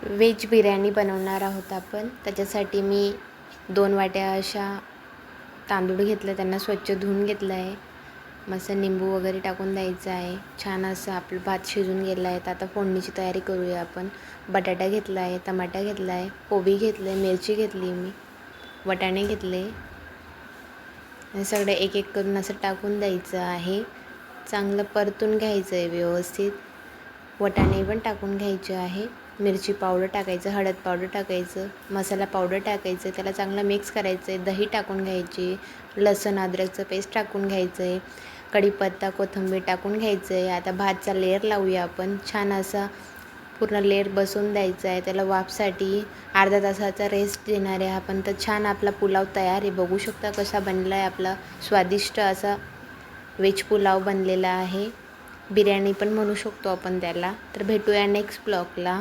Veg biryani बनवणार आहोत आपण. त्याच्यासाठी मी 2 वाट्या अशा तांदूळ घेतले, त्यांना स्वच्छ धुवून घेतलं आहे. मस्त निंबू वगैरे टाकून द्यायचं आहे. छान असं आपलं भात शिजून गेला आहे. तर आता फोडणीची तयारी करूया आपण. बटाटा घेतला आहे, टमाटा घेतला आहे, कोबी घेतलं आहे, मिरची घेतली मी, वाटाणे घेतले. हे सगळं एक एक करून असं टाकून द्यायचं आहे. चांगलं परतून घ्यायचं आहे व्यवस्थित. वाटाणे पण टाकून घ्यायचे आहे. मिरची पावडर टाकायचं, हळद पावडर टाकायचं, मसाला पावडर टाकायचं, त्याला चांगलं मिक्स करायचं आहे. दही टाकून घ्यायची, लसूण अद्रकचं पेस्ट टाकून घ्यायचं आहे, कढीपत्ता कोथिंबीर टाकून घ्यायचं आहे. आता भातचा लेयर लावूया आपण. छान असा पूर्ण लेयर बसवून द्यायचा आहे. त्याला वाफसाठी अर्धा तासाचा रेस्ट देणार आहे आपण. तर छान आपला पुलाव तयार आहे. बघू शकता कसा बनला आहे आपला स्वादिष्ट असा व्हेज पुलाव बनलेला आहे. बिर्याणी पण म्हणू शकतो आपण त्याला. तर भेटूया नेक्स्ट ब्लॉगला.